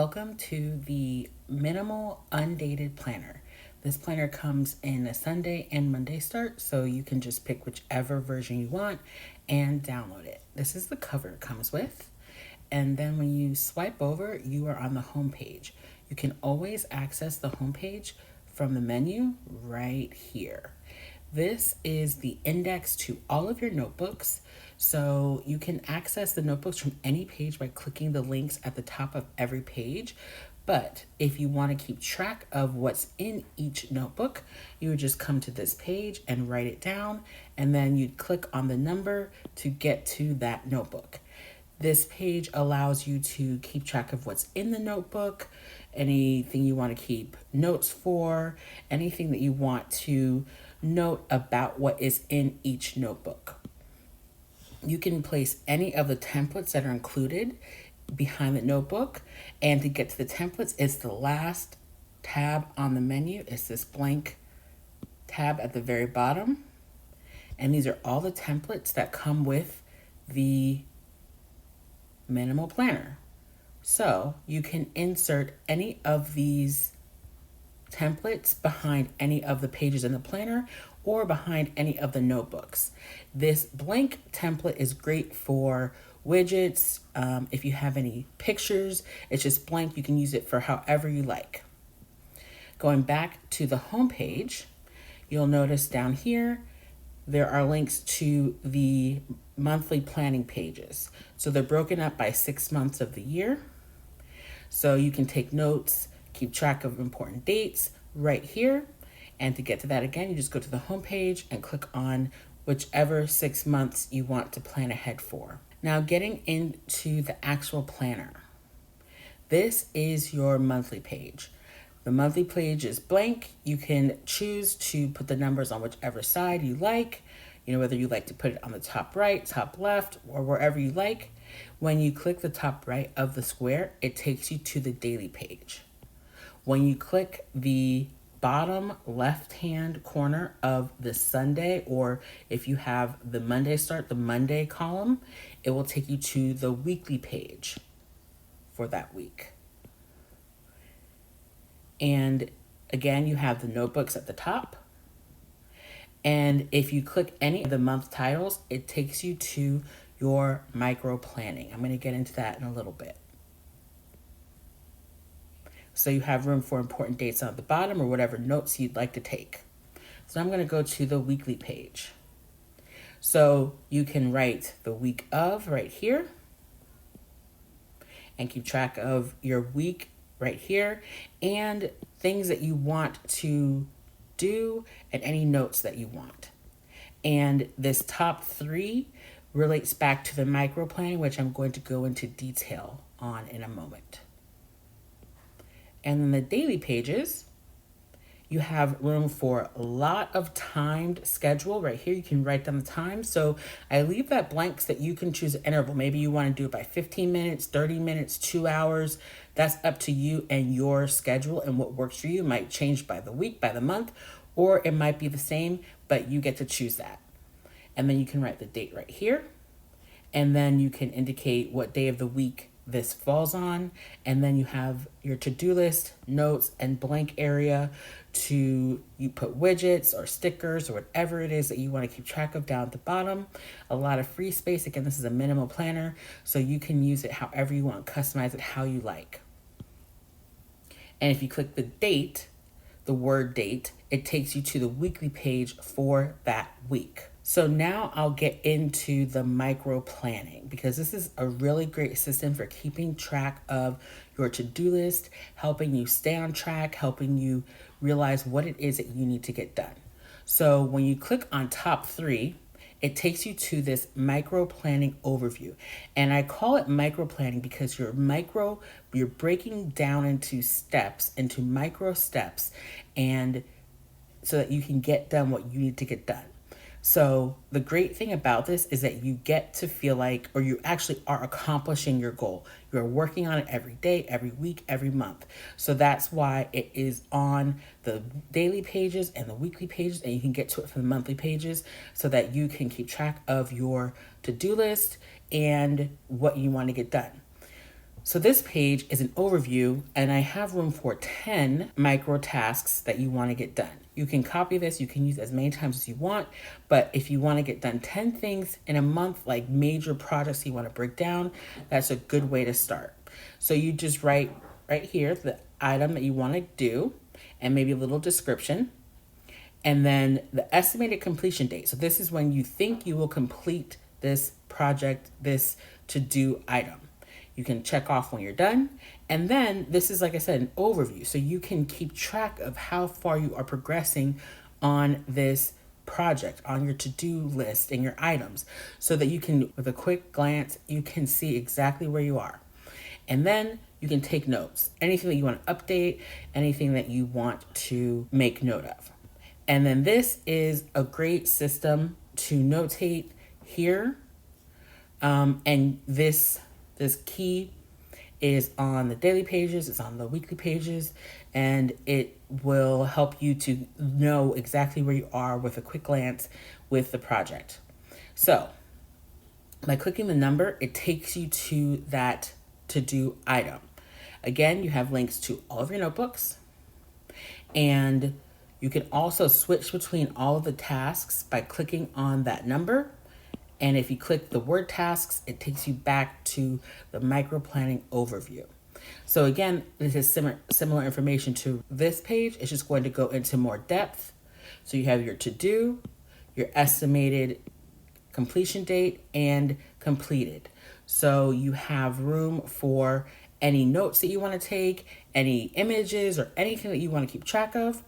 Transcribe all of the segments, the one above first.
Welcome to the Minimal Undated Planner. This planner comes in a Sunday and Monday start, so you can just pick whichever version you want and download it. This is the cover it comes with. And then when you swipe over, you are on the home page. You can always access the home page from the menu right here. This is the index to all of your notebooks. So you can access the notebooks from any page by clicking the links at the top of every page. But if you want to keep track of what's in each notebook, you would just come to this page and write it down, and then you'd click on the number to get to that notebook. This page allows you to keep track of what's in the notebook, anything you want to keep notes for, anything that you want to note about what is in each notebook. You can place any of the templates that are included behind the notebook, and to get to the templates, it's the last tab on the menu. It's this blank tab at the very bottom, and these are all the templates that come with the Minimal Planner. So you can insert any of these templates behind any of the pages in the planner or behind any of the notebooks. This blank template is great for widgets. If you have any pictures, it's just blank. You can use it for however you like. Going back to the home page, you'll notice down here there are links to the monthly planning pages. So they're broken up by 6 months of the year. So you can take notes, keep track of important dates right here. And to get to that again, you just go to the home page and click on whichever 6 months you want to plan ahead for. Now getting into the actual planner. This is your monthly page. The monthly page is blank. You can choose to put the numbers on whichever side you like, whether you like to put it on the top right, top left, or wherever you like. When you click the top right of the square, it takes you to the daily page. When you click the bottom left-hand corner of the Sunday, or if you have the Monday start, the Monday column, it will take you to the weekly page for that week. And again, you have the notebooks at the top. And if you click any of the month titles, it takes you to your micro planning. I'm going to get into that in a little bit. So you have room for important dates on the bottom or whatever notes you'd like to take. So I'm going to go to the weekly page. So you can write the week of right here and keep track of your week right here and things that you want to do and any notes that you want. And this top 3 relates back to the micro planning, which I'm going to go into detail on in a moment. And then the daily pages, you have room for a lot of timed schedule. Right here, you can write down the time. So I leave that blank so that you can choose an interval. Maybe you want to do it by 15 minutes, 30 minutes, 2 hours. That's up to you and your schedule and what works for you. It might change by the week, by the month, or it might be the same, but you get to choose that. And then you can write the date right here. And then you can indicate what day of the week this falls on, and then you have your to-do list, notes, and blank area you put widgets or stickers or whatever it is that you want to keep track of down at the bottom. A lot of free space. Again, this is a minimal planner, so you can use it however you want, customize it how you like. And if you click the date, the word date, it takes you to the weekly page for that week. So now I'll get into the micro planning, because this is a really great system for keeping track of your to-do list, helping you stay on track, helping you realize what it is that you need to get done. So when you click on top 3, it takes you to this micro planning overview. And I call it micro planning because you're breaking down into steps, into micro steps, and so that you can get done what you need to get done. So the great thing about this is that you get to feel like, or you actually are accomplishing your goal. You're working on it every day, every week, every month. So that's why it is on the daily pages and the weekly pages, and you can get to it from the monthly pages so that you can keep track of your to-do list and what you want to get done. So this page is an overview, and I have room for 10 micro tasks that you want to get done. You can copy this, you can use as many times as you want, but if you want to get done 10 things in a month, like major projects you want to break down, that's a good way to start. So you just write right here the item that you want to do and maybe a little description. And then the estimated completion date. So this is when you think you will complete this project, this to-do item. You can check off when you're done. And then this is, like I said, an overview. So you can keep track of how far you are progressing on this project, on your to-do list and your items, so that you can, with a quick glance, you can see exactly where you are. And then you can take notes. Anything that you want to update, anything that you want to make note of. And then this is a great system to notate here. And this key is on the daily pages, it's on the weekly pages, and it will help you to know exactly where you are with a quick glance with the project. So by clicking the number, it takes you to that to-do item. Again, you have links to all of your notebooks, and you can also switch between all of the tasks by clicking on that number. And if you click the word tasks, it takes you back to the micro planning overview. So again, this is similar information to this page. It's just going to go into more depth. So you have your to-do, your estimated completion date, and completed. So you have room for any notes that you want to take, any images, or anything that you want to keep track of.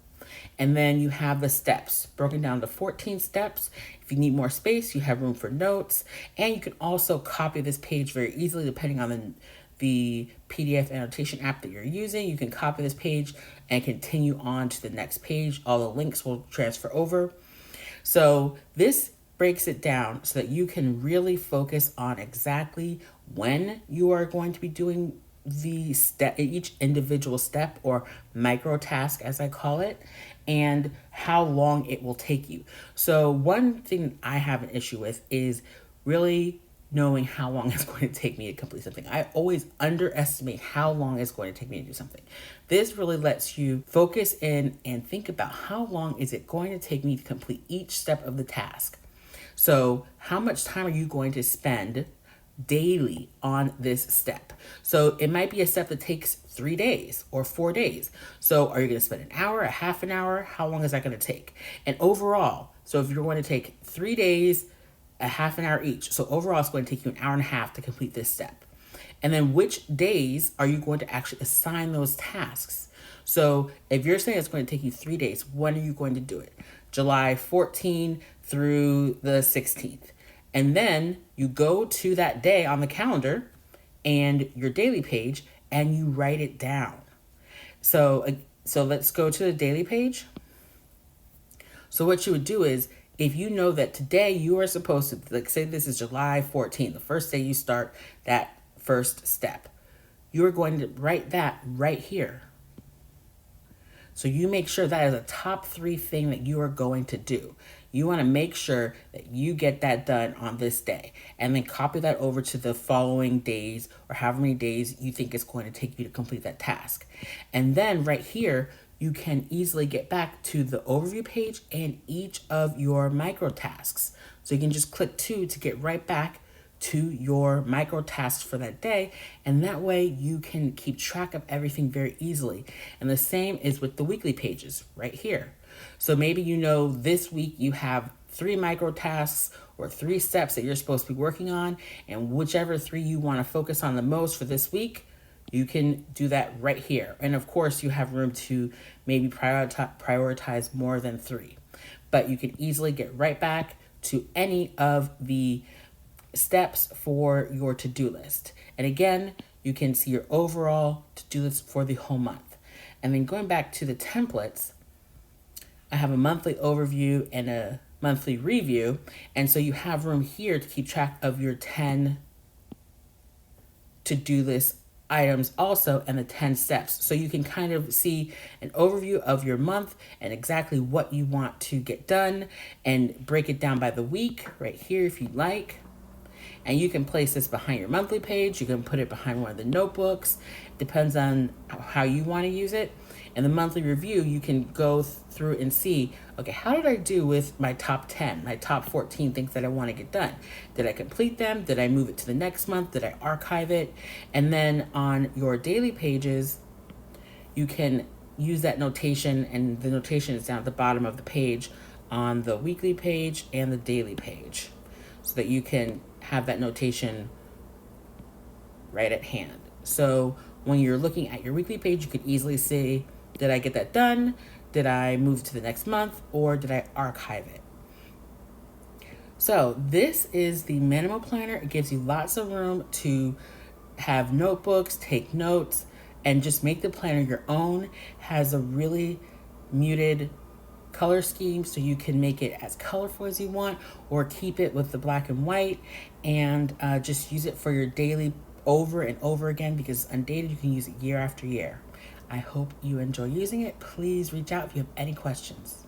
And then you have the steps broken down to 14 steps. If you need more space, you have room for notes. And you can also copy this page very easily depending on the PDF annotation app that you're using. You can copy this page and continue on to the next page. All the links will transfer over. So this breaks it down so that you can really focus on exactly when you are going to be doing the step, each individual step or micro task, as I call it, and how long it will take you. So one thing I have an issue with is really knowing how long it's going to take me to complete something. I always underestimate how long it's going to take me to do something. This really lets you focus in and think about how long is it going to take me to complete each step of the task. So how much time are you going to spend daily on this step? So it might be a step that takes 3 days or 4 days. So are you going to spend an hour, a half an hour? How long is that going to take? And overall, so if you're going to take 3 days, a half an hour each. So overall, it's going to take you an hour and a half to complete this step. And then which days are you going to actually assign those tasks? So if you're saying it's going to take you 3 days, when are you going to do it? July 14 through the 16th. And then you go to that day on the calendar and your daily page and you write it down. So let's go to the daily page. So what you would do is, if you know that today you are supposed to, like say this is July 14th, the first day you start that first step, you're going to write that right here. So you make sure that is a top 3 thing that you are going to do. You want to make sure that you get that done on this day, and then copy that over to the following days or however many days you think it's going to take you to complete that task. And then right here, you can easily get back to the overview page and each of your micro tasks. So you can just click 2 to get right back to your micro tasks for that day, and that way you can keep track of everything very easily. And the same is with the weekly pages right here. So maybe you know this week you have 3 micro tasks or 3 steps that you're supposed to be working on, and whichever 3 you want to focus on the most for this week, you can do that right here. And of course, you have room to maybe prioritize more than 3, but you can easily get right back to any of the steps for your to-do list. And again, you can see your overall to-do list for the whole month. And then going back to the templates, I have a monthly overview and a monthly review. And so you have room here to keep track of your 10 to-do list items also, and the 10 steps. So you can kind of see an overview of your month and exactly what you want to get done, and break it down by the week right here if you'd like. And you can place this behind your monthly page. You can put it behind one of the notebooks. Depends on how you want to use it. In the monthly review, you can go through and see, okay, how did I do with my top 10, my top 14 things that I want to get done? Did I complete them? Did I move it to the next month? Did I archive it? And then on your daily pages, you can use that notation, and the notation is down at the bottom of the page on the weekly page and the daily page, so that you can have that notation right at hand. So when you're looking at your weekly page, you could easily see, did I get that done? Did I move to the next month? Or did I archive it? So this is the Minimal Planner. It gives you lots of room to have notebooks, take notes, and just make the planner your own. Has a really muted color scheme, so you can make it as colorful as you want, or keep it with the black and white, and just use it for your daily over and over again, because undated, you can use it year after year. I hope you enjoy using it. Please reach out if you have any questions.